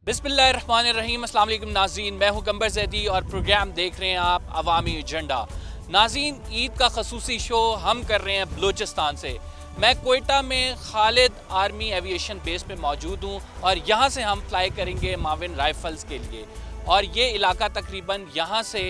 बिस्मिल्लाहिर्रहमानिर्रहीम। अस्सलाम वालेकुम नाज़रीन, मैं हूं कंबर ज़ैदी और प्रोग्राम देख रहे हैं आप अवामी एजेंडा। नाज़रीन, ईद का खसूसी शो हम कर रहे हैं बलूचिस्तान से। मैं कोयटा में खालिद आर्मी एविएशन बेस पे मौजूद हूं और यहां से हम फ्लाई करेंगे माविन राइफल्स के लिए। और ये इलाका तकरीबन यहाँ से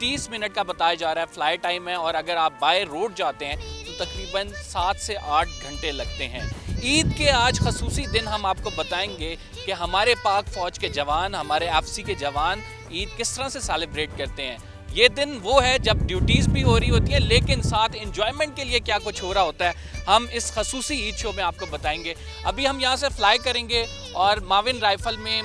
30 मिनट का बताया जा रहा है फ़्लाई टाइम है, और अगर आप बाय रोड जाते हैं तो तकरीबन 7 से 8 घंटे लगते हैं। ईद के आज खसूसी दिन हम आपको बताएंगे कि हमारे पाक फ़ौज के जवान, हमारे एफसी के जवान ईद किस तरह से सेलिब्रेट करते हैं। ये दिन वो है जब ड्यूटीज़ भी हो रही होती हैं, लेकिन साथ इंजॉयमेंट के लिए क्या कुछ हो रहा होता है हम इस खसूसी ईद शो में आपको बताएंगे। अभी हम यहाँ से फ़्लाई करेंगे और माविन राइफ़ल में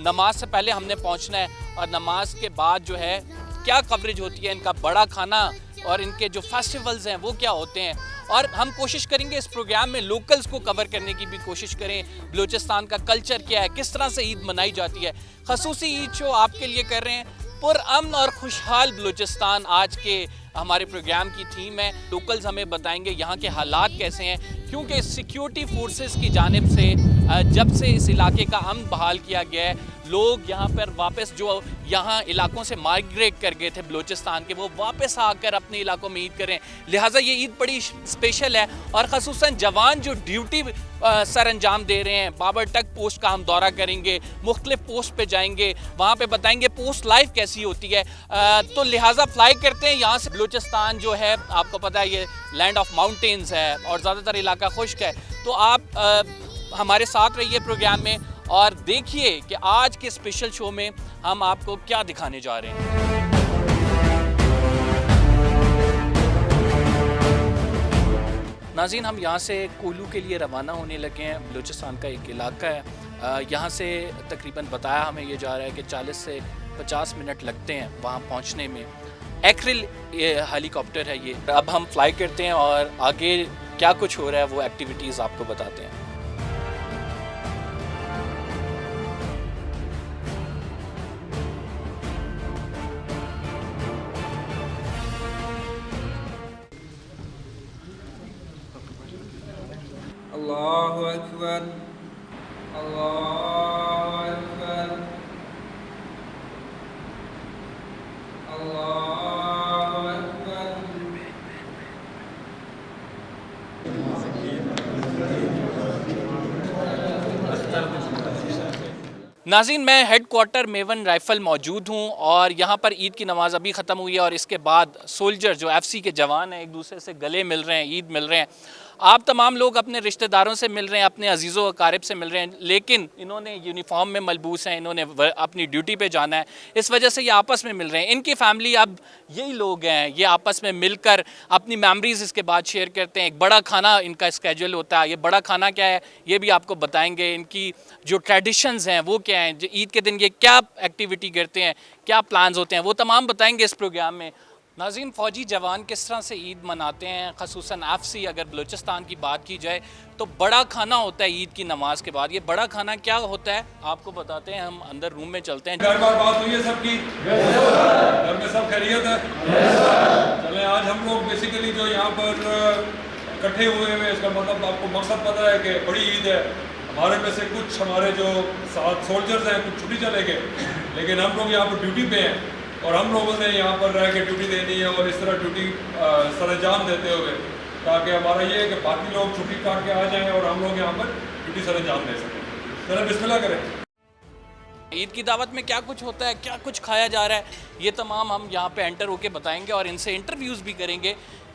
नमाज से पहले हमने पहुँचना है, और नमाज के बाद जो है क्या कवरेज होती है, इनका बड़ा खाना और इनके जो फेस्टिवल्स हैं वो क्या होते हैं। और हम कोशिश करेंगे इस प्रोग्राम में लोकल्स को कवर करने की भी कोशिश करें, बलूचिस्तान का कल्चर क्या है, किस तरह से ईद मनाई जाती है। खसूसी ईद शो आपके लिए कर रहे हैं। पुरअमन और खुशहाल बलूचिस्तान आज के हमारे प्रोग्राम की थीम है। लोकल्स हमें बताएंगे यहाँ के हालात कैसे हैं, क्योंकि सिक्योरिटी फोर्सेस की जानिब से जब से इस इलाके का अमन बहाल किया गया है, लोग यहाँ पर वापस जो यहाँ इलाकों से माइग्रेट कर गए थे बलूचिस्तान के, वो वापस आकर अपने इलाकों में ईद करें। लिहाजा ये ईद बड़ी स्पेशल है। और ख़ुसूसन जवान जो ड्यूटी सर अंजाम दे रहे हैं, बाबरटक पोस्ट का हम दौरा करेंगे, मुख्तलिफ पोस्ट पे जाएंगे, वहाँ पे बताएंगे पोस्ट लाइफ कैसी होती है। तो लिहाजा फ्लाई करते हैं यहाँ से। बलूचिस्तान जो है आपको पता है ये लैंड ऑफ माउंटेन्स है और ज़्यादातर इलाका खुश्क है। तो आप हमारे साथ रहिए प्रोग्राम में और देखिए कि आज के स्पेशल शो में हम आपको क्या दिखाने जा रहे हैं। नाज़रीन, हम यहाँ से कोलू के लिए रवाना होने लगे हैं। बलूचिस्तान का एक इलाका है, यहाँ से तकरीबन बताया हमें ये जा रहा है कि 40 से 50 मिनट लगते हैं वहाँ पहुँचने में। एक्रिल हेलीकॉप्टर है ये। अब हम फ्लाई करते हैं और आगे क्या कुछ हो रहा है वो एक्टिविटीज़ आपको बताते हैं। अल्लाहु अकबर, अल्लाहु अकबर, अल्लाहु अकबर। नाज़रीन, मैं हेड क्वार्टर मेवन राइफ़ल मौजूद हूँ और यहाँ पर ईद की नमाज़ अभी ख़त्म हुई है और इसके बाद सोल्जर जो एफसी के जवान हैं एक दूसरे से गले मिल रहे हैं, ईद मिल रहे हैं। आप तमाम लोग अपने रिश्तेदारों से मिल रहे हैं, अपने अजीज़ों अकारिब से मिल रहे हैं, लेकिन इन्होंने यूनिफॉर्म में मलबूस हैं, इन्होंने अपनी ड्यूटी पे जाना है, इस वजह से ये आपस में मिल रहे हैं। इनकी फैमिली अब यही लोग हैं, ये आपस में मिलकर अपनी मेमोरीज़ इसके बाद शेयर करते हैं। एक बड़ा खाना इनका स्केड्यूल होता है। ये बड़ा खाना क्या है ये भी आपको बताएंगे। इनकी जो ट्रेडिशंस हैं वो क्या हैं, जो ईद के दिन ये क्या एक्टिविटी करते हैं, क्या प्लान्स होते हैं, वो तमाम बताएंगे इस प्रोग्राम में। नाज़रीन, फ़ौजी जवान किस तरह से ईद मनाते हैं, ख़ुसूसन एफसी अगर बलूचिस्तान की बात की जाए तो बड़ा खाना होता है ईद की नमाज के बाद। ये बड़ा खाना क्या होता है आपको बताते हैं, हम अंदर रूम में चलते हैं। घर बार बात हुई है सबकी, घर में सब खैरियत है। चलें, आज हम लोग बेसिकली जो यहाँ पर इकट्ठे हुए हैं, इसका मतलब आपको मकसद पता है कि बड़ी ईद है। हमारे में से कुछ हमारे जो साथ सोल्जर्स हैं कुछ छुट्टी चले गए, लेकिन हम लोग यहाँ पर ड्यूटी पे हैं और हम लोगों ने यहाँ पर रह के ड्यूटी देनी है और इस तरह ड्यूटी सरअंजाम देते हुए, ताकि हमारा ये है कि बाकी लोग छुट्टी काट के आ जाएं और हम लोग यहाँ पर ड्यूटी सरअंजाम दे सकें। चलें, बिस्मिल्लाह करें। ईद की दावत में क्या कुछ होता है, क्या कुछ खाया जा रहा है, ये तमाम हम यहाँ पे एंटर होके बताएंगे और इनसे इंटरव्यूज़ भी करेंगे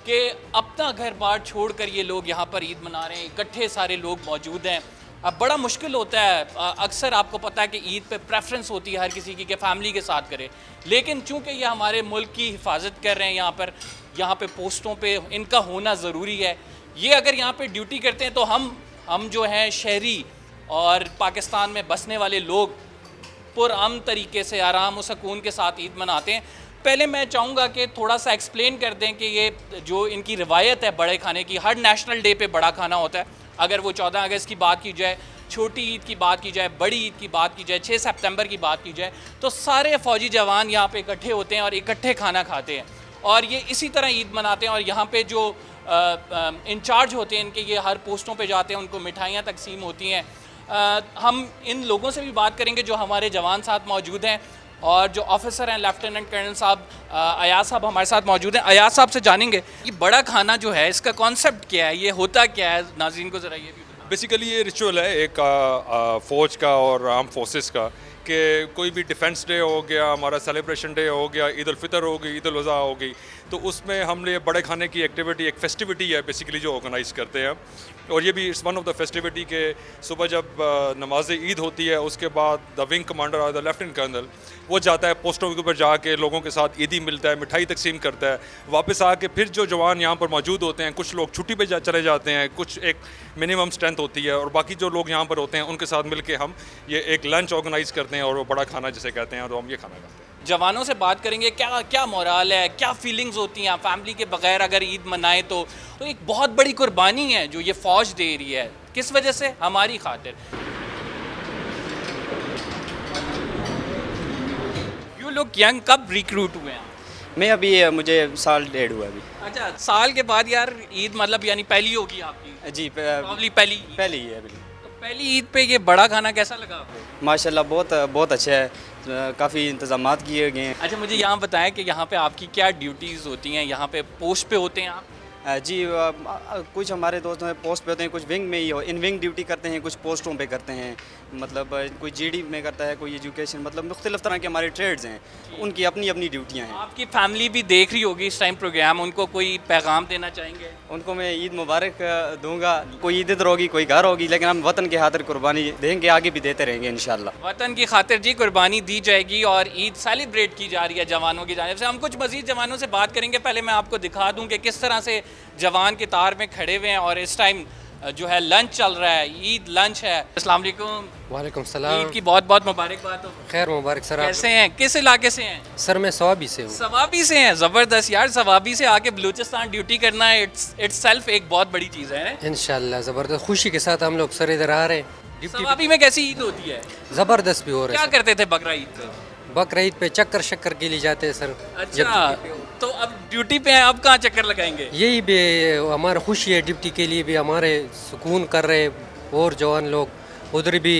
कि अपना घर बार छोड़ कर ये लोग यहाँ पर ईद मना रहे हैं। इकट्ठे सारे लोग मौजूद हैं। अब बड़ा मुश्किल होता है, अक्सर आपको पता है कि ईद पे प्रेफरेंस होती है हर किसी की कि फैमिली के साथ करे, लेकिन चूंकि ये हमारे मुल्क की हिफाजत कर रहे हैं, यहाँ पे पोस्टों पे इनका होना ज़रूरी है। ये अगर यहाँ पे ड्यूटी करते हैं तो हम जो हैं शहरी और पाकिस्तान में बसने वाले लोग पुरअमन तरीके से आराम और सुकून के साथ ईद मनाते हैं। पहले मैं चाहूँगा कि थोड़ा सा एक्सप्लेन कर दें कि ये जो इनकी रिवायत है बड़े खाने की, हर नेशनल डे पे बड़ा खाना होता है। अगर वो 14 अगस्त की बात की जाए, छोटी ईद की बात की जाए, बड़ी ईद की बात की जाए, 6 सितंबर की बात की जाए, तो सारे फ़ौजी जवान यहाँ पे इकट्ठे होते हैं और इकट्ठे खाना खाते हैं और ये इसी तरह ईद मनाते हैं। और यहाँ पे जो इंचार्ज होते हैं इनके, ये हर पोस्टों पे जाते हैं, उनको मिठाइयाँ तकसीम होती हैं। हम इन लोगों से भी बात करेंगे जो हमारे जवान साथ मौजूद हैं और जो ऑफिसर हैं लेफ्टिनेंट कर्नल साहब अयाज साहब हमारे साथ मौजूद हैं। अयाज साहब से जानेंगे ये बड़ा खाना जो है इसका कॉन्सेप्ट क्या है, ये होता क्या है, नाज़रीन को ज़रा ये भी बताएं। बेसिकली ये रिचुअल है एक फ़ौज का और आर्म फोर्सेस का कि कोई भी डिफेंस डे हो गया, हमारा सेलिब्रेशन डे हो गया, ईद उल फितर हो गई, ईद उल अज़हा हो गई, तो उसमें हम ये बड़े खाने की एक्टिविटी एक फेस्टिविटी है बेसिकली जो ऑर्गेनाइज़ करते हैं। और ये भी it's one of the festivity के सुबह जब नमाज ईद होती है उसके बाद द विंग कमांडर और द लेफ्टिनेंट कर्नल वो जाता है पोस्टों के ऊपर जाके लोगों के साथ ईदी मिलता है, मिठाई तकसीम करता है, वापस आके फिर जो जवान यहाँ पर मौजूद होते हैं, कुछ लोग छुट्टी पे चले जाते हैं, कुछ एक मिनिमम स्ट्रेंथ होती है और बाकी जो लोग यहाँ पर होते हैं उनके साथ मिल के हम ये एक लंच ऑर्गेनाइज़ करते हैं और वो बड़ा खाना जिसे कहते हैं और हम ये खाना खाते हैं। जवानों से बात करेंगे क्या क्या मोराल है, क्या फीलिंग्स होती हैं फैमिली के बगैर अगर ईद मनाए तो एक बहुत बड़ी कुर्बानी है जो ये फ़ौज दे रही है, किस वजह से, हमारी खातिर। यू लोग यंग कब रिक्रूट हुए हैं? मैं अभी मुझे साल डेढ़ हुआ अभी। अच्छा, साल के बाद यार ईद मतलब यानी पहली होगी आपकी? जी प्रॉब्ली पहली पहली ही है अभी। तो पहली ईद पे ये बड़ा खाना कैसा लगा आपको? माशाल्लाह बहुत बहुत अच्छा है, काफ़ी इंतजामात किए गए हैं। अच्छा, मुझे यहाँ बताएं कि यहाँ पे आपकी क्या ड्यूटीज़ होती हैं, यहाँ पे पोस्ट पे होते हैं आप? जी कुछ हमारे दोस्त हैं पोस्ट पे होते हैं, कुछ विंग में ही हो, इन विंग ड्यूटी करते हैं, कुछ पोस्टों पे करते हैं, मतलब कोई जीडी में करता है, कोई एजुकेशन, मतलब मुख्तलिफ तरह के हमारे ट्रेड्स हैं, उनकी अपनी अपनी ड्यूटियाँ हैं। आपकी फैमिली भी देख रही होगी इस टाइम प्रोग्राम, उनको कोई पैगाम देना चाहेंगे? उनको मैं ईद मुबारक दूंगा। कोई ईद इधर होगी, कोई घर होगी, लेकिन हम वतन की खातिर कुर्बानी देंगे, आगे भी देते रहेंगे इंशाल्लाह। वतन की खातिर जी कुर्बानी दी जाएगी और ईद सेलिब्रेट की जा रही है जवानों की जानिब से। हम कुछ मज़ीद जवानों से बात करेंगे, पहले मैं आपको दिखा दूँ कि किस तरह से जवान के तार में खड़े हुए हैं और इस टाइम जो है लंच चल रहा है, ईद लंच है। अस्सलाम वालेकुम। वालेकुम सलाम। ईद की बहुत बहुत मुबारकबाद हो। खैर मुबारक सर। आप कैसे हैं, किस इलाके से हैं? सर मैं सवाबी से हूँ। सवाबी से हैं, ज़बरदस्त यार। सवाबी से आके बलूचिस्तान ड्यूटी करना है इट्स सेल्फ एक बहुत बड़ी चीज़ है। इंशाल्लाह ज़बरदस्त खुशी के साथ हम लोग सर इधर आ रहे हैं। सवाबी में कैसी ईद होती है? ज़बरदस्त भी हो रहा क्या है। करते थे बकरा ईद पे? बकरा ईद पे चक्कर शक्कर के लिए जाते हैं सर। अच्छा, तो अब ड्यूटी पे हैं, अब कहाँ चक्कर लगाएंगे? यही भी हमारा खुशी है, ड्यूटी के लिए भी हमारे सुकून कर रहे और जवान लोग उधर भी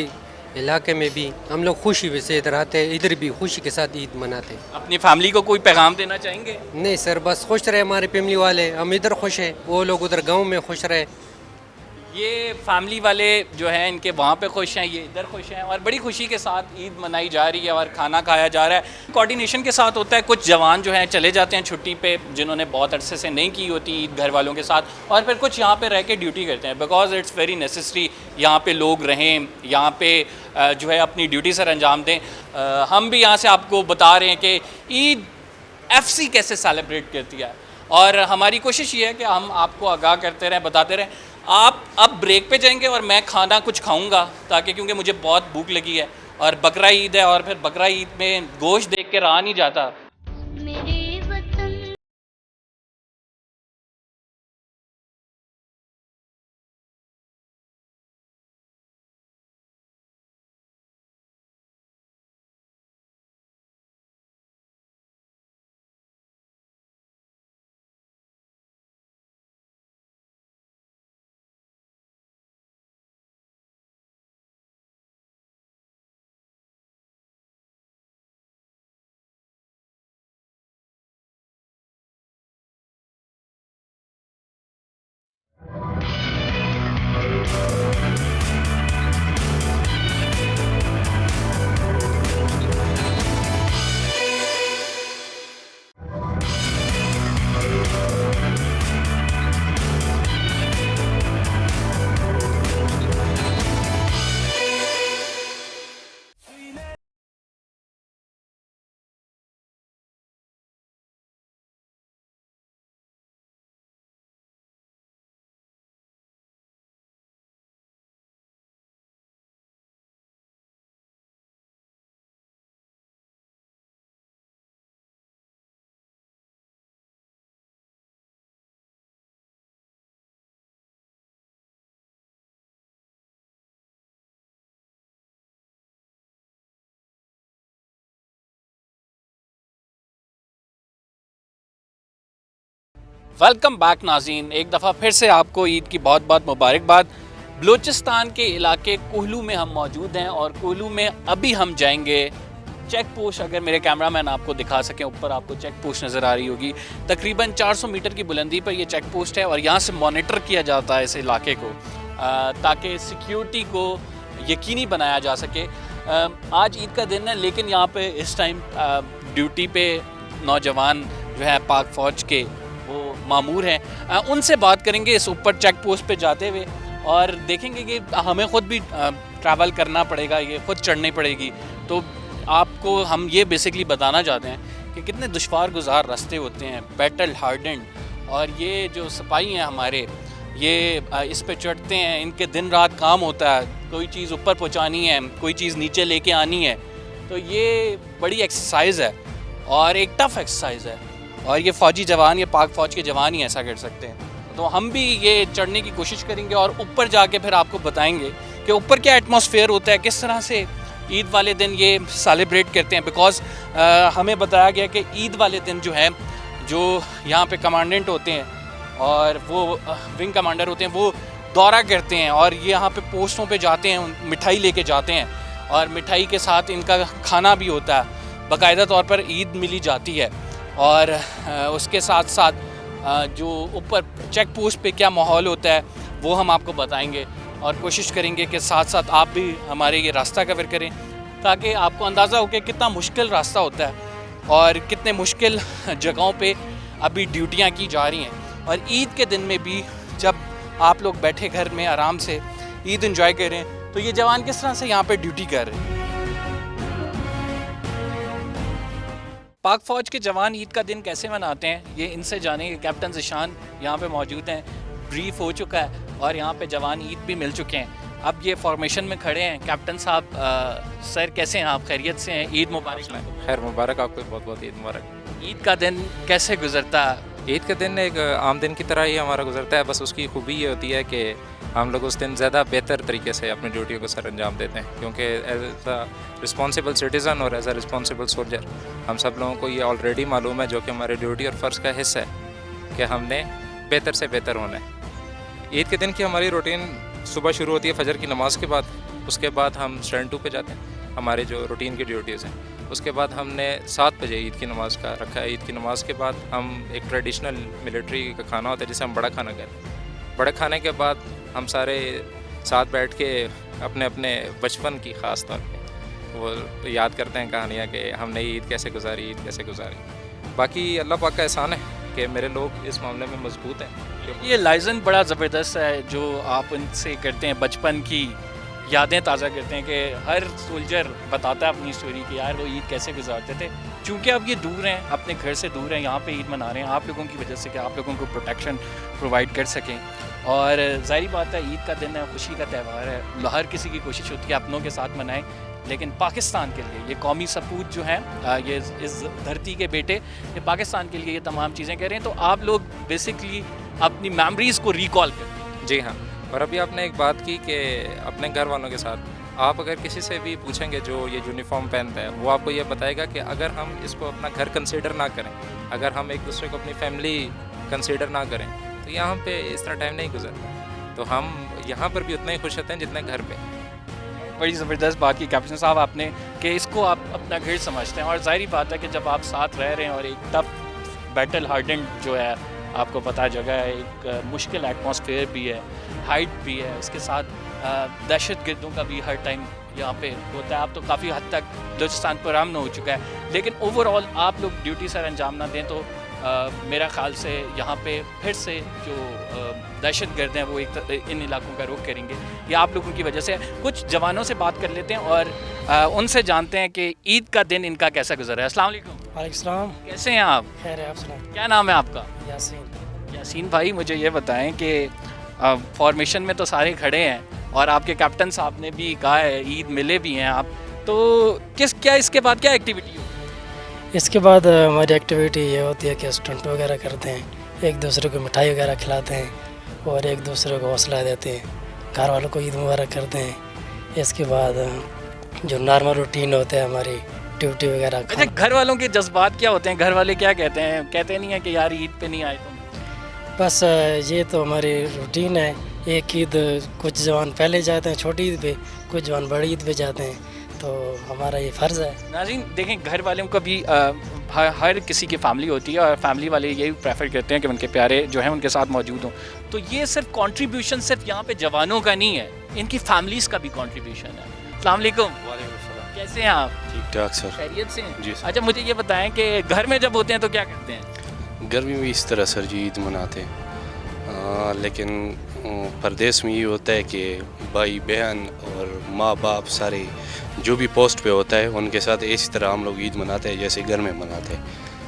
इलाके में भी हम लोग खुशी से इधर आते हैं, इधर भी खुशी के साथ ईद मनाते हैं। अपनी फैमिली को कोई पैगाम देना चाहेंगे? नहीं सर, बस खुश रहे हमारे फैमिली वाले, हम इधर खुश हैं, वो लोग उधर गाँव में खुश रहे। ये फैमिली वाले जो हैं इनके वहाँ पे खुश हैं, ये इधर खुश हैं और बड़ी खुशी के साथ ईद मनाई जा रही है और खाना खाया जा रहा है। कोऑर्डिनेशन के साथ होता है। कुछ जवान जो हैं चले जाते हैं छुट्टी पे, जिन्होंने बहुत अरसे से नहीं की होती ईद घर वालों के साथ, और फिर कुछ यहाँ पे रह के ड्यूटी करते हैं बिकॉज इट्स वेरी नेसेसरी, यहाँ पे लोग रहें, यहाँ पे जो है अपनी ड्यूटी सर अंजाम दें। हम भी यहाँ से आपको बता रहे हैं कि ईद FC कैसे सेलिब्रेट करती है और हमारी कोशिश ये है कि हम आपको आगाह करते रहें, बताते रहें। आप अब ब्रेक पे जाएंगे और मैं खाना कुछ खाऊंगा ताकि, क्योंकि मुझे बहुत भूख लगी है और बकरा ईद है और फिर बकरा ईद में गोश्त देख के रहा नहीं जाता। वेलकम बैक नाज़रीन, एक दफ़ा फिर से आपको ईद की बहुत बहुत मुबारकबाद। बलूचिस्तान के इलाके कोहलू में हम मौजूद हैं और कोहलू में अभी हम जाएंगे चेक पोस्ट। अगर मेरे कैमरामैन आपको दिखा सकें, ऊपर आपको चेक पोस्ट नज़र आ रही होगी। तकरीबन 400 मीटर की बुलंदी पर ये चेक पोस्ट है और यहाँ से मॉनिटर किया जाता है इस इलाके को ताकि सिक्योरिटी को यकीनी बनाया जा सके। आज ईद का दिन है लेकिन यहाँ पे इस टाइम ड्यूटी पे नौजवान जो है पाक फ़ौज के वो मामूर हैं। उनसे बात करेंगे इस ऊपर चेक पोस्ट पे जाते हुए और देखेंगे कि हमें ख़ुद भी ट्रैवल करना पड़ेगा, ये ख़ुद चढ़नी पड़ेगी। तो आपको हम ये बेसिकली बताना चाहते हैं कि कितने दुश्वार गुजार रास्ते होते हैं, बैटल हार्डेंड। और ये जो सिपाही हैं हमारे, ये इस पे चढ़ते हैं, इनके दिन रात काम होता है, कोई चीज़ ऊपर पहुंचानी है, कोई चीज़ नीचे लेके आनी है। तो ये बड़ी एक्सरसाइज है और एक टफ़ एक्सरसाइज है और ये फ़ौजी जवान, ये पाक फ़ौज के जवान ही ऐसा कर सकते हैं। तो हम भी ये चढ़ने की कोशिश करेंगे और ऊपर जाके फिर आपको बताएंगे कि ऊपर क्या एटमॉस्फेयर होता है, किस तरह से ईद वाले दिन ये सेलिब्रेट करते हैं। बिकॉज़ हमें बताया गया कि ईद वाले दिन जो है, जो यहाँ पे कमांडेंट होते हैं और वो विंग कमांडर होते हैं, वो दौरा करते हैं और ये यहाँ पे पोस्टों पे जाते हैं, मिठाई लेके जाते हैं और मिठाई के साथ इनका खाना भी होता है, बाकायदा तौर पर ईद मिली जाती है। और उसके साथ साथ जो ऊपर चेक पोस्ट पे क्या माहौल होता है वो हम आपको बताएंगे और कोशिश करेंगे कि साथ साथ आप भी हमारे ये रास्ता कवर करें ताकि आपको अंदाज़ा हो कि कितना मुश्किल रास्ता होता है और कितने मुश्किल जगहों पे अभी ड्यूटियाँ की जा रही हैं। और ईद के दिन में भी जब आप लोग बैठे घर में आराम से ईद एंजॉय करें तो ये जवान किस तरह से यहाँ पे ड्यूटी कर रहे हैं। पाक फ़ौज के जवान ईद का दिन कैसे मनाते हैं ये इनसे जानेंगे। कैप्टन ज़िशान यहाँ पे मौजूद हैं, ब्रीफ हो चुका है और यहाँ पे जवान ईद भी मिल चुके हैं। अब ये फॉर्मेशन में खड़े हैं। कैप्टन साहब, सर कैसे हैं आप, खैरियत से हैं? ईद मुबारक। खैर मुबारक आपको, बहुत बहुत ईद मुबारक। ईद का दिन कैसे गुजरता है? ईद का दिन एक आम दिन की तरह ही हमारा गुजरता है, बस उसकी खूबी ये होती है कि हम लोग उस दिन ज़्यादा बेहतर तरीके से अपनी ड्यूटियों को सर अंजाम देते हैं, क्योंकि एज अ रिस्पॉन्सिबल सिटीज़न और एज अ रिस्पॉन्सिबल सोल्जर हम सब लोगों को ये ऑलरेडी मालूम है, जो कि हमारी ड्यूटी और फ़र्ज़ का हिस्सा है कि हमने बेहतर से बेहतर होना है। ईद के दिन की हमारी रूटीन सुबह शुरू होती है फजर की नमाज़ के बाद। उसके बाद हम स्टैंड 2 पे जाते हैं, हमारे जो रूटीन की ड्यूटीज़ हैं। उसके बाद हमने 7 बजे ईद की नमाज़ का रखा है। ईद की नमाज़ के बाद हम एक ट्रेडिशनल मिलिट्री का खाना होता है जिसे हम बड़ा खाना कहते हैं। बड़े खाने के बाद हम सारे साथ बैठ के अपने अपने बचपन की ख़ास तौर पे वो याद करते हैं कहानियाँ कि हमने ईद कैसे गुजारी, ईद कैसे गुजारी। बाकी अल्लाह पाक का एहसान है कि मेरे लोग इस मामले में मजबूत हैं। ये लाइजन बड़ा ज़बरदस्त है जो आप उनसे करते हैं, बचपन की यादें ताज़ा करते हैं कि हर सोल्जर बताता है अपनी स्टोरी कि यार वो ईद कैसे गुजारते थे। चूँकि अब ये दूर हैं, अपने घर से दूर हैं, यहाँ पे ईद मना रहे हैं आप लोगों की वजह से कि आप लोगों को प्रोटेक्शन प्रोवाइड कर सकें। और ज़ाहिर बात है ईद का दिन है, खुशी का त्यौहार है, हर किसी की कोशिश होती है अपनों के साथ मनाएं। लेकिन पाकिस्तान के लिए ये कौमी सपूत जो हैं, ये इस धरती के बेटे, ये पाकिस्तान के लिए ये तमाम चीज़ें करें। तो आप लोग बेसिकली अपनी मेमोरीज़ को रिकॉल करें। जी हाँ, और अभी आपने एक बात की कि अपने घर वालों के साथ आप अगर किसी से भी पूछेंगे जो ये यूनिफॉर्म पहनता है, वो आपको ये बताएगा कि अगर हम इसको अपना घर कंसीडर ना करें, अगर हम एक दूसरे को अपनी फैमिली कंसीडर ना करें, तो यहाँ पे इस तरह टाइम नहीं गुजरता। तो हम यहाँ पर भी उतना ही खुश होते हैं जितना घर पे। बड़ी ज़बरदस्त बात की कैप्टन साहब आपने कि इसको आप अपना घर समझते हैं। और ज़ाहिर बात है कि जब आप साथ रह रहे हैं और एक टफ बैटल हार्डेंड जो है, आपको पता जगह है, एक मुश्किल एटमॉस्फेयर भी है, हाइट भी है, उसके साथ दहशत गर्दों का भी हर टाइम यहाँ पे होता है। अब तो काफ़ी हद तक बलूचिस्तान पर अमन हो चुका है, लेकिन ओवरऑल आप लोग ड्यूटी सर अंजाम ना दें तो मेरा ख्याल से यहाँ पे फिर से जो दहशत गर्द हैं वो इन इलाकों का रुख करेंगे। ये आप लोगों की वजह से। कुछ जवानों से बात कर लेते हैं और उनसे जानते हैं कि ईद का दिन इनका कैसा गुजरा है। अस्सलाम वालेकुम। वालेकुम सलाम। कैसे हैं आप? खैर है, आप सुनाओ। क्या नाम है आपका? यासीन। यासीन भाई, मुझे ये बताएं कि फॉर्मेशन में तो सारे खड़े हैं और आपके कैप्टन साहब ने भी कहा है ईद मिले भी हैं आप, तो क्या इसके बाद क्या एक्टिविटी होगी? इसके बाद हमारी एक्टिविटी ये होती है कि स्टंट वगैरह करते हैं, एक दूसरे को मिठाई वगैरह खिलाते हैं और एक दूसरे को हौसला देते हैं, घर वालों को ईद मुबारक करते हैं। इसके बाद जो नॉर्मल रूटीन होता है हमारी ड्यूटी वगैरह। अच्छा, घर वालों के जज्बात क्या होते हैं? घर वाले क्या कहते हैं? कहते नहीं है कि यार ईद पे नहीं आए तुम? बस ये तो हमारी रूटीन है, एक ईद कुछ जवान पहले जाते हैं छोटी ईद पे, कुछ जवान बड़ी ईद पे जाते हैं, तो हमारा ये फ़र्ज़ है। नाज़रीन देखें, घर वालों का भी हर किसी की फैमिली होती है और फैमिली वाले यही प्रेफर करते हैं कि उनके प्यारे जो हैं उनके साथ मौजूद हों। तो ये सिर्फ कंट्रीब्यूशन सिर्फ यहाँ पे जवानों का नहीं है, इनकी फैमिलीज़ का भी कंट्रीब्यूशन है। अस्सलाम वालेकुम, कैसे हैं आप? ठीक ठाक सर। खैरियत से हैं? जी सर। अच्छा, मुझे ये बताएं कि घर में जब होते हैं तो क्या करते हैं? गर्मी में इस तरह सर जी ईद मनाते हैं, लेकिन परदेश में ये होता है कि भाई बहन और माँ बाप सारे जो भी पोस्ट पे होता है उनके साथ इसी तरह हम लोग ईद मनाते हैं जैसे घर में मनाते हैं।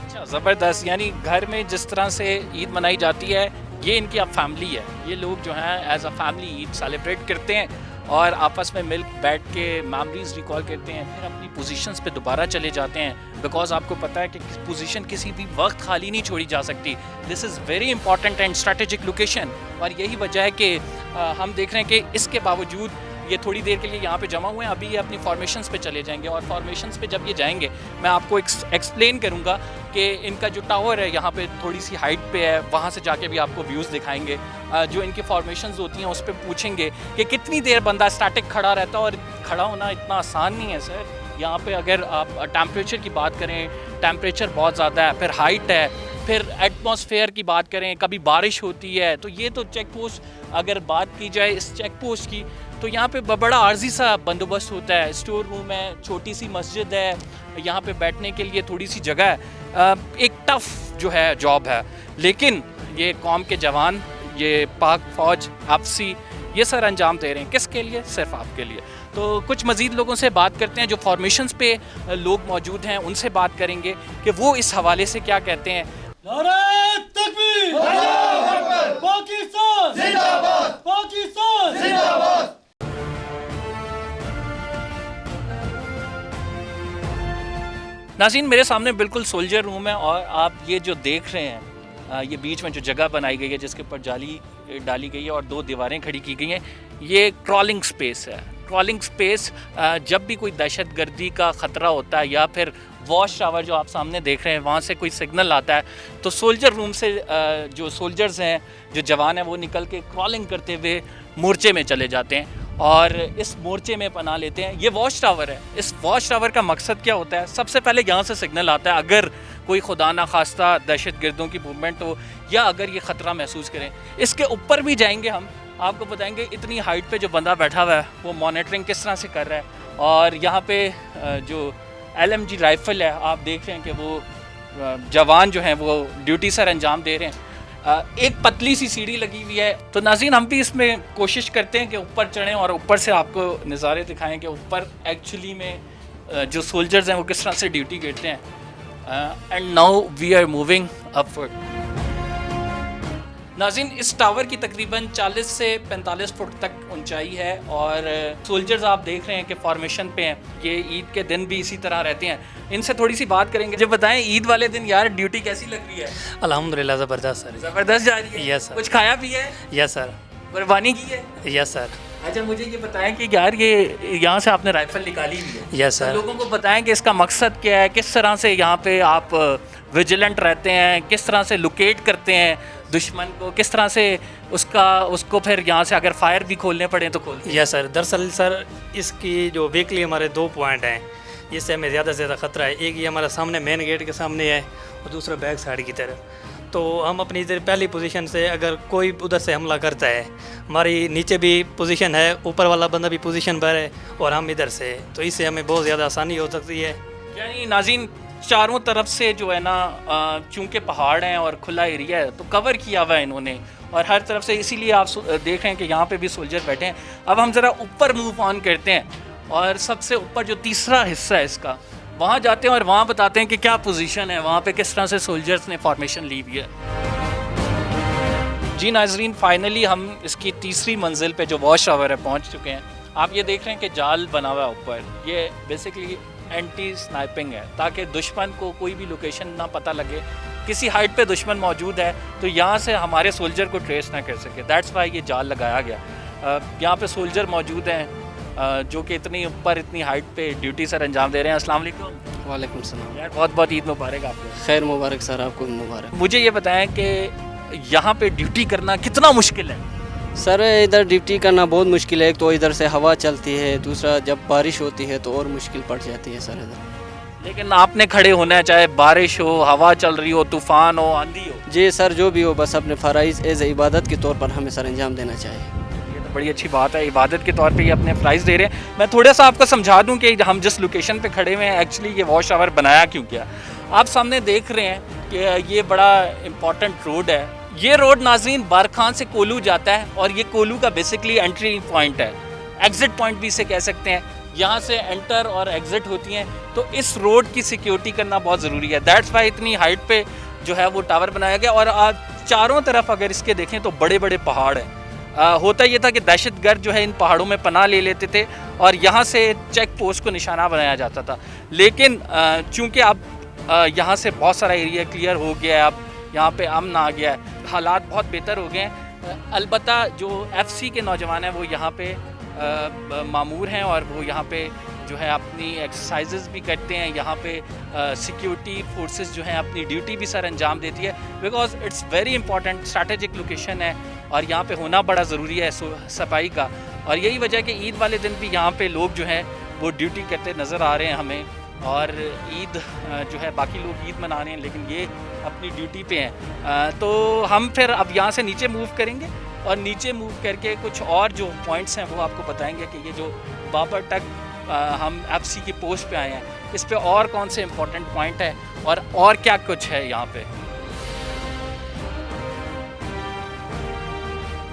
अच्छा, ज़बरदस्त। यानी घर में जिस तरह से ईद मनाई जाती है, ये इनकी अब फैमिली है। ये लोग जो हैं as a family Eid celebrate करते हैं और आपस में मिल बैठ के मेमोरीज रिकॉल करते हैं, फिर अपनी पोजीशंस पे दोबारा चले जाते हैं। बिकॉज आपको पता है कि पोजीशन किसी भी वक्त खाली नहीं छोड़ी जा सकती। This is very important and strategic location. और यही वजह है कि हम देख रहे हैं कि इसके बावजूद ये थोड़ी देर के लिए यहाँ पे जमा हुए हैं। अभी ये अपनी फॉर्मेशंस पे चले जाएंगे और फॉर्मेशंस पे जब ये जाएंगे मैं आपको एक्सप्लेन करूँगा कि इनका जो टावर है यहाँ पे थोड़ी सी हाइट पे है, वहाँ से जाके भी आपको व्यूज़ दिखाएंगे। जो इनकी फॉर्मेशंस होती हैं उस पर पूछेंगे कि कितनी देर बंदा स्टैटिक खड़ा रहता है, और खड़ा होना इतना आसान नहीं है सर। यहाँ पे अगर आप टेम्परेचर की बात करें, टेम्परेचर बहुत ज़्यादा है, फिर हाइट है, फिर एटमॉस्फेयर की बात करें, कभी बारिश होती है। तो ये तो चेक पोस्ट, अगर बात की जाए इस चेक पोस्ट की, तो यहाँ पे बड़ा आर्जी सा बंदोबस्त होता है। स्टोर रूम है, छोटी सी मस्जिद है, यहाँ पे बैठने के लिए थोड़ी सी जगह है। एक टफ़ जो है जॉब है, लेकिन ये कौम के जवान, ये पाक फ़ौज आपसी ये सर अंजाम दे रहे हैं। किसके लिए? सिर्फ आपके लिए। तो कुछ मज़ीद लोगों से बात करते हैं जो फॉर्मेशंस पे लोग मौजूद हैं, उनसे बात करेंगे कि वो इस हवाले से क्या कहते हैं। नारे तकबीर, पाकिस्तान जिंदाबाद, पाकिस्तान जिंदाबाद। नाज़रीन, मेरे सामने बिल्कुल सोल्जर रूम है और आप ये जो देख रहे हैं, ये बीच में जो जगह बनाई गई है जिसके ऊपर जाली डाली गई है और दो दीवारें खड़ी की गई हैं, ये क्रॉलिंग स्पेस है। क्रॉलिंग स्पेस जब भी कोई दहशत गर्दी का ख़तरा होता है या फिर वॉश टावर जो आप सामने देख रहे हैं वहाँ से कोई सिग्नल आता है, तो सोल्जर रूम से जो सोल्जर्स हैं, जो जवान हैं, वो निकल के क्रॉलिंग करते हुए मोर्चे में चले जाते हैं और इस मोर्चे में पनाह लेते हैं। ये वॉच टावर है। इस वॉच टावर का मकसद क्या होता है? सबसे पहले यहाँ से सिग्नल आता है अगर कोई खुदा ना खास्ता दहशत गर्दों की मूवमेंट हो या अगर ये ख़तरा महसूस करें। इसके ऊपर भी जाएंगे हम, आपको बताएंगे इतनी हाइट पे जो बंदा बैठा हुआ है वो मॉनिटरिंग किस तरह से कर रहा है। और यहाँ पे जो LMG राइफ़ल है, आप देख रहे हैं कि वो जवान जो हैं वो ड्यूटी सर अंजाम दे रहे हैं। एक पतली सी सीढ़ी लगी हुई है। तो नाज़रीन, हम भी इसमें कोशिश करते हैं कि ऊपर चढ़ें और ऊपर से आपको नज़ारे दिखाएं कि ऊपर एक्चुअली में जो सोल्जर्स हैं वो किस तरह से ड्यूटी करते हैं। And now we are moving upward. नाज़रीन, इस टावर की तकरीबन 40 से 45 फुट तक ऊंचाई है और सोल्जर्स आप देख रहे हैं कि फॉर्मेशन पे हैं। ये ईद के दिन भी इसी तरह रहते हैं। इनसे थोड़ी सी बात करेंगे। जब बताएं, ईद वाले दिन यार ड्यूटी कैसी लग रही है? अल्हम्दुलिल्लाह ज़बरदस्त सर। ज़बरदस्त जा रही है? Yes sir. कुछ खाया पिया है? Yes sir. कुर्बानी की है? Yes sir. अच्छा, मुझे ये बताएं कि यार ये यहाँ से आपने राइफल निकाली हुई है। Yes sir. लोगों को बताएं कि इसका मकसद क्या है, किस तरह से यहाँ पे आप विजिलेंट रहते हैं, किस तरह से लोकेट करते हैं दुश्मन को, किस तरह से उसको फिर यहाँ से अगर फायर भी खोलने पड़े तो खोलते हैं। Yes sir. दरअसल सर इसकी जो वीकली हमारे 2 पॉइंट हैं, इससे हमें ज़्यादा से ज़्यादा ख़तरा है। एक ये हमारा सामने मेन गेट के सामने है और दूसरा बैक साइड की तरफ। तो हम अपनी इधर पहली पोजीशन से अगर कोई उधर से हमला करता है, हमारी नीचे भी पोजीशन है, ऊपर वाला बंदा भी पोजीशन पर है और हम इधर से, तो इससे हमें बहुत ज़्यादा आसानी हो सकती है। यानी नाज़रीन, चारों तरफ से जो है ना, चूँकि पहाड़ हैं और खुला एरिया है तो कवर किया हुआ है इन्होंने और हर तरफ से, इसीलिए आप देख रहे हैं कि यहाँ पे भी सोल्जर बैठे हैं। अब हम ज़रा ऊपर मूव ऑन करते हैं और सबसे ऊपर जो तीसरा हिस्सा है इसका, वहाँ जाते हैं और वहाँ बताते हैं कि क्या पोजीशन है, वहाँ पे किस तरह से सोल्जर्स ने फॉर्मेशन ली हुई है। जी नाज़रीन, फाइनली हम इसकी तीसरी मंजिल पे जो वॉच टावर है पहुँच चुके हैं। आप ये देख रहे हैं कि जाल बना हुआ है ऊपर। ये बेसिकली एंटी स्नाइपिंग है ताकि दुश्मन को कोई भी लोकेशन ना पता लगे। किसी हाइट पे दुश्मन मौजूद है तो यहाँ से हमारे सोल्जर को ट्रेस ना कर सके। दैट्स वाई ये जाल लगाया गया। यहाँ पे सोल्जर मौजूद हैं जो कि इतनी ऊपर, इतनी हाइट पे ड्यूटी सर अंजाम दे रहे हैं। अस्सलाम वालेकुम। वालेकुम सलाम। यार बहुत बहुत ईद मुबारक आपको। खैर मुबारक सर, आपको मुबारक। मुझे ये बताएं कि यहाँ पे ड्यूटी करना कितना मुश्किल है? सर इधर ड्यूटी करना बहुत मुश्किल है। एक तो इधर से हवा चलती है, दूसरा जब बारिश होती है तो और मुश्किल पड़ जाती है सर इधर। लेकिन आपने खड़े होना है, चाहे बारिश हो, हवा चल रही हो, तूफान हो, आंधी हो। जी सर, जो भी हो बस अपने फ़राइज़ एज़ इबादत के तौर पर हमें सर अंजाम देना चाहिए। ये तो बड़ी अच्छी बात है, इबादत के तौर पे ये अपने प्राइस दे रहे हैं। मैं थोड़ा सा आपको समझा दूं कि हम जिस लोकेशन पे खड़े हुए हैं एक्चुअली ये वॉश आवर बनाया क्यों गया। आप सामने देख रहे हैं कि ये बड़ा इम्पॉर्टेंट रोड है। ये रोड नाज़रीन बारखान से कोलू जाता है और ये कोलू का बेसिकली एंट्री पॉइंट है, एग्ज़िट पॉइंट भी इसे कह सकते हैं। यहाँ से एंटर और एग्ज़िट होती हैं, तो इस रोड की सिक्योरिटी करना बहुत ज़रूरी है। दैट्स वाई इतनी हाइट पे जो है वो टावर बनाया गया। और आज चारों तरफ अगर इसके देखें तो बड़े बड़े पहाड़ हैं। होता ये था कि दहशतगर्द जो है इन पहाड़ों में पनाह ले लेते थे और यहाँ से चेक पोस्ट को निशाना बनाया जाता था। लेकिन चूँकि अब यहाँ से बहुत सारा एरिया क्लियर हो गया है, अब यहाँ पे अमन आ गया है, हालात बहुत बेहतर हो गए हैं। अलबत्ता जो FC के नौजवान हैं वो यहाँ पे मामूर हैं और वो यहाँ पे जो है अपनी एक्सरसाइजेज भी करते हैं। यहाँ पे सिक्योरिटी फोर्सेस जो हैं अपनी ड्यूटी भी सर अंजाम देती है, because it's very important strategic location है और यहाँ पे होना बड़ा ज़रूरी है सफाई का। और यही वजह कि ईद वाले दिन भी यहाँ पे लोग जो हैं वो ड्यूटी करते नज़र आ रहे हैं हमें। और ईद जो है बाकी लोग ईद मना रहे हैं लेकिन ये अपनी ड्यूटी पे हैं। तो हम फिर अब यहाँ से नीचे मूव करेंगे और नीचे मूव करके कुछ और जो पॉइंट्स हैं वो आपको बताएंगे कि ये जो बाबर तक हम FC की पोस्ट पे आए हैं, इस पे और कौन से इम्पोर्टेंट पॉइंट है और क्या कुछ है यहाँ पे।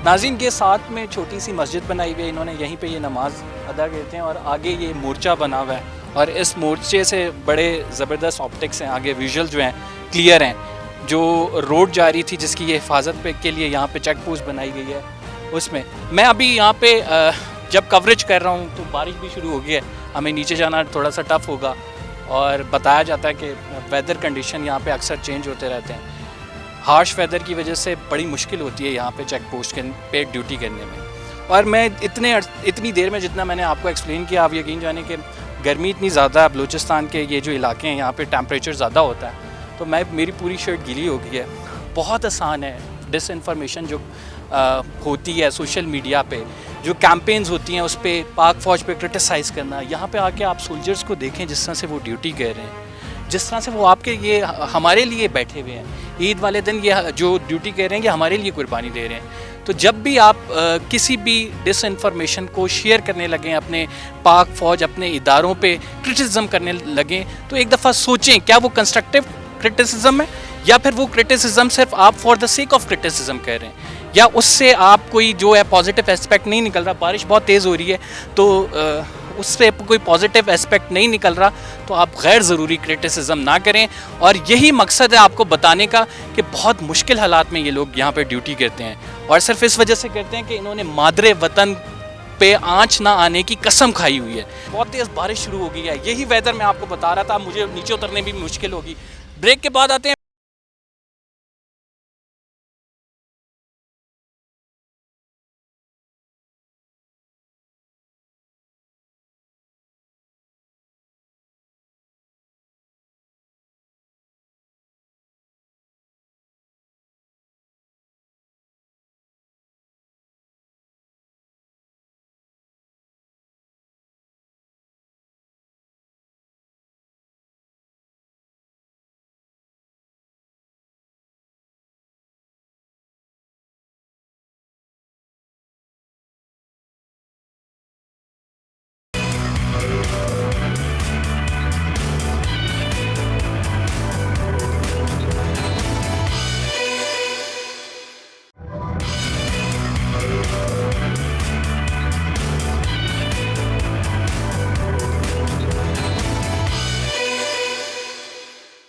नाज़रीन के साथ में छोटी सी मस्जिद बनाई हुई है, इन्होंने यहीं पे ये नमाज अदा करते हैं और आगे ये मोर्चा बना हुआ है और इस मोर्चे से बड़े ज़बरदस्त ऑप्टिक्स हैं, आगे विजुअल जो हैं क्लियर हैं। जो रोड जा रही थी जिसकी ये हिफाजत पे के लिए यहाँ पे चेक पोस्ट बनाई गई है, उसमें मैं अभी यहाँ पे जब कवरेज कर रहा हूँ तो बारिश भी शुरू हो गई है, हमें नीचे जाना थोड़ा सा टफ़ होगा। और बताया जाता है कि वेदर कंडीशन यहाँ पे अक्सर चेंज होते रहते हैं, हार्श वेदर की वजह से बड़ी मुश्किल होती है यहाँ पे चेक पोस्ट पे ड्यूटी करने में। और मैं इतनी देर में जितना मैंने आपको एक्सप्लेन किया, आप यकीन जाने कि गर्मी इतनी ज़्यादा है, बलूचिस्तान के ये जो इलाके हैं यहाँ पे टेम्परेचर ज़्यादा होता है, तो मेरी पूरी शर्ट गीली हो गई है। बहुत आसान है डिस इन्फॉर्मेशन जो होती है सोशल मीडिया पे, जो कैंपेन्स होती हैं उस पर पाक फ़ौज पे क्रिटिसाइज़ करना। यहाँ पे आके आप सोल्जर्स को देखें जिस तरह से वो ड्यूटी कर रहे हैं, जिस तरह से वो आपके ये हमारे लिए बैठे हुए हैं। ईद वाले दिन ये जो ड्यूटी कर रहे हैं ये हमारे लिए कुर्बानी दे रहे हैं। तो जब भी आप किसी भी डिस इन्फॉर्मेशन को शेयर करने लगें, अपने पाक फ़ौज अपने इदारों पे क्रिटिसिज्म करने लगें, तो एक दफ़ा सोचें क्या वो कंस्ट्रक्टिव क्रिटिसिज्म है या फिर वो क्रिटिसिज्म सिर्फ आप for the sake of criticism कर रहे हैं, या उससे आप कोई जो है पॉजिटिव एस्पेक्ट नहीं निकल रहा। बारिश बहुत तेज़ हो रही है तो उससे कोई पॉजिटिव एस्पेक्ट नहीं निकल रहा, तो आप गैर ज़रूरी क्रिटिसिज्म ना करें। और यही मकसद है आपको बताने का कि बहुत मुश्किल हालात में ये लोग यहाँ पे ड्यूटी करते हैं और सिर्फ इस वजह से करते हैं कि इन्होंने मादरे वतन पे आँच ना आने की कसम खाई हुई है। बहुत तेज़ बारिश शुरू हो गई है, यही वेदर मैं आपको बता रहा था, मुझे नीचे उतरने भी मुश्किल होगी। ब्रेक के बाद आते हैं।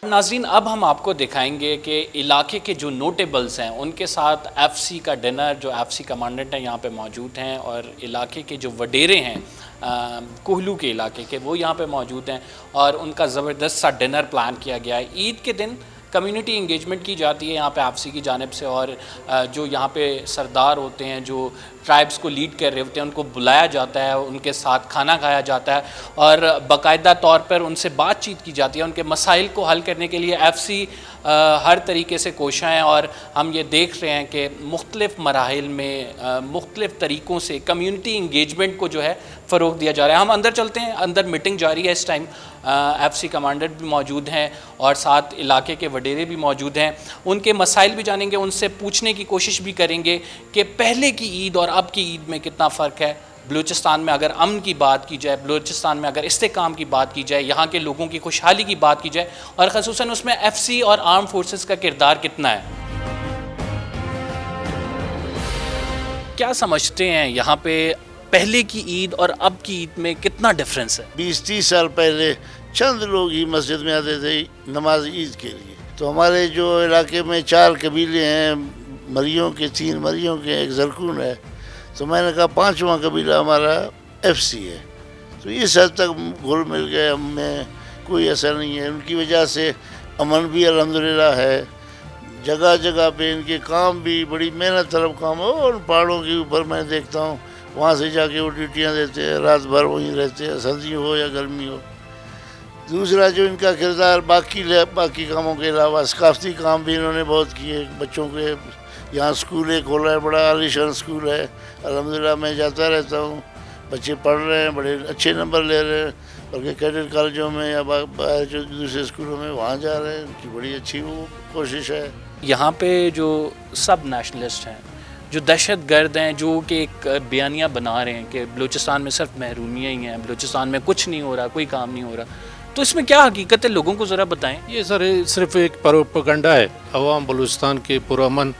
नाज़रीन अब हम आपको दिखाएंगे कि इलाके के जो नोटेबल्स हैं उनके साथ FC का डिनर, जो FC कमांडेंट हैं यहाँ पे मौजूद हैं और इलाके के जो वडेरे हैं कोहलू के इलाके के, वो यहाँ पे मौजूद हैं और उनका ज़बरदस्त सा डिनर प्लान किया गया है। ईद के दिन कम्युनिटी इंगेजमेंट की जाती है यहाँ पे FC की जानिब से, और जो यहाँ पे सरदार होते हैं जो ट्राइब्स को लीड कर रहे होते हैं उनको बुलाया जाता है, उनके साथ खाना खाया जाता है और बाकायदा तौर पर उनसे बातचीत की जाती है। उनके मसाइल को हल करने के लिए FC हर तरीके से कोशा हैं और हम ये देख रहे हैं कि मुख्तलिफ़ मराहिल में मुख्तलिफ़ तरीक़ों से कम्यूनिटी इंगेजमेंट को जो है फ़रोग़ दिया जा रहा है। हम अंदर चलते हैं, अंदर मीटिंग जारी है इस टाइम। FC कमांडर भी मौजूद हैं और साथ इलाके के वडेरे भी मौजूद हैं। उनके मसाइल भी जानेंगे, उनसे पूछने की कोशिश भी करेंगे कि पहले की ईद और अब की ईद में कितना फ़र्क है। बलूचिस्तान में अगर अमन की बात की जाए, बलूचिस्तान में अगर इस्तेकाम की बात की जाए, यहाँ के लोगों की खुशहाली की बात की जाए और ख़ुसूसन उसमें FC और आर्म फोर्सेस का किरदार कितना है। क्या समझते हैं यहाँ पे पहले की ईद और अब की ईद में कितना डिफरेंस है? 20-30 साल पहले चंद लोग ही मस्जिद में आते थे नमाज ईद के लिए। तो हमारे जो इलाके में 4 कबीले हैं, मरियों के 3 मरियों के, एक जरकून है, तो मैंने कहा 5वां कबीला हमारा FC है। तो इस हद तक घुल मिल गए, हमें कोई ऐसा नहीं है। उनकी वजह से अमन भी अल्हम्दुलिल्लाह है। जगह जगह पे इनके काम भी बड़ी मेहनत तलब काम है। और पहाड़ों के ऊपर मैं देखता हूँ, वहाँ से जाके वो ड्यूटियाँ देते हैं, रात भर वहीं रहते हैं, सर्दी हो या गर्मी हो। दूसरा जो इनका किरदार बाकी कामों के अलावा सकाफती काम भी इन्होंने बहुत किए। बच्चों के यहाँ स्कूल एक खोला है, बड़ा आलीशान स्कूल है, अल्हम्दुलिल्लाह मैं जाता रहता हूँ। बच्चे पढ़ रहे हैं, बड़े अच्छे नंबर ले रहे हैं, बल्कि कैडेट कॉलेजों में या बाहर जो दूसरे स्कूलों में वहाँ जा रहे हैं। उनकी बड़ी अच्छी वो कोशिश है। यहाँ पे जो सब नेशनलिस्ट हैं, जो दहशत गर्द हैं, जो कि एक बयानिया बना रहे हैं कि बलूचिस्तान में सिर्फ महरूमियाँ ही हैं, बलूचिस्तान में कुछ नहीं हो रहा, कोई काम नहीं हो रहा, तो इसमें क्या हकीकत है, लोगों को ज़रा बताएं। ये सर सिर्फ एक प्रोपेगेंडा है। अवाम बलूचिस्तान के पुरअमन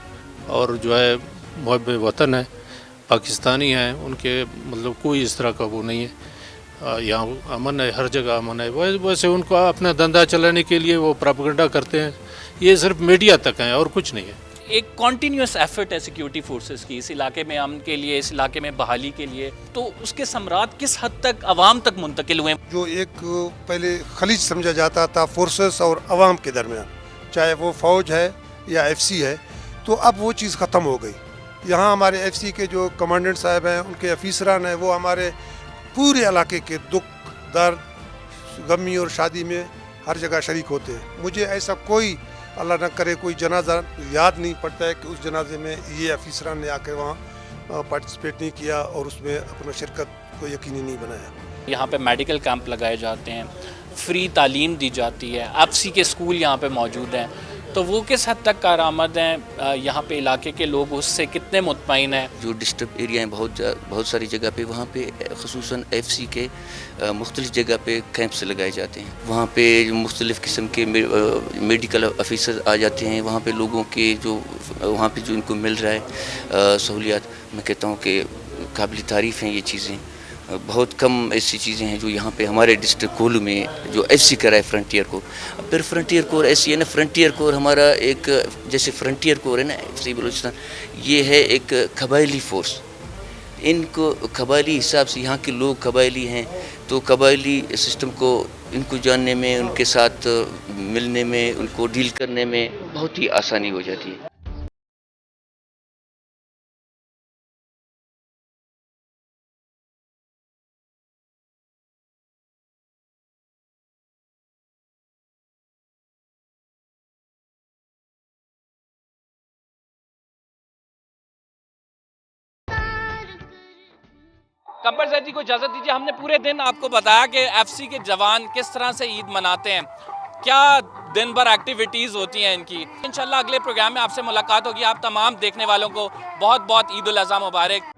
और जो है मुहब्ब वतन है, पाकिस्तानी हैं, उनके मतलब कोई इस तरह का वो नहीं है। यहाँ अमन है, हर जगह अमन है। वैसे उनको अपना धंधा चलाने के लिए वो प्रोपेगेंडा करते हैं। ये सिर्फ मीडिया तक है और कुछ नहीं है। एक कॉन्टीन्यूस एफर्ट है सिक्योरिटी फोर्सेस की इस इलाके में अमन के लिए, इस इलाके में बहाली के लिए, तो उसके समरात किस हद तक अवाम तक मुंतकिल हुए? जो एक पहले खलीज समझा जाता था फोर्सेस और अवाम के दरमियान, चाहे वो फ़ौज है या FC है, तो अब वो चीज़ ख़त्म हो गई। यहाँ हमारे FC के जो कमांडेंट साहब हैं, उनके अफीसरान हैं, वो हमारे पूरे इलाके के दुख दर्द, गमी और शादी में हर जगह शरीक होते हैं। मुझे ऐसा कोई अल्लाह न करे कोई जनाजा याद नहीं पड़ता है कि उस जनाजे में ये अफीसरान ने आकर वहाँ पार्टिसिपेट नहीं किया और उसमें अपना शिरकत को यकीनी नहीं बनाया। यहाँ पे मेडिकल कैंप लगाए जाते हैं, फ्री तालीम दी जाती है, FC के स्कूल यहाँ पे मौजूद हैं, तो वो किस हद तक कारआमद हैं? यहाँ पे इलाके के लोग उससे कितने मुतमईन हैं? जो डिस्टर्ब एरिया हैं बहुत सारी जगह पे, वहाँ पे ख़ुसूसन FC के मुख्तलिफ़ जगह पे कैंप्स लगाए जाते हैं। वहाँ पे मुख्तलिफ़ किस्म के मेडिकल ऑफिसर आ जाते हैं। वहाँ पे लोगों के वहाँ पे जो इनको मिल रहा है सहूलियात, मैं कहता हूँ कि काबिल तारीफ़ हैं ये चीज़ें। बहुत कम ऐसी चीज़ें हैं जो यहाँ पे हमारे डिस्ट्रिक्ट कोलू में जो FC कर रहा है फ्रंटियर कोर। फिर फ्रंटियर कोर ऐसी है ना, फ्रंटियर कोर हमारा एक जैसे फ्रंटियर कोर है ना FC बलूचिस्तान, ये है एक कबायली फोर्स। इनको कबायली हिसाब से यहाँ के लोग कबायली हैं, तो कबायली सिस्टम को इनको जानने में, उनके साथ मिलने में, उनको डील करने में बहुत ही आसानी हो जाती है। कंबर ज़ैदी को इजाज़त दीजिए। हमने पूरे दिन आपको बताया कि FC के जवान किस तरह से ईद मनाते हैं, क्या दिन भर एक्टिविटीज़ होती हैं इनकी। इंशाल्लाह अगले प्रोग्राम में आपसे मुलाकात होगी। आप तमाम देखने वालों को बहुत बहुत ईद उल अज़हा मुबारक।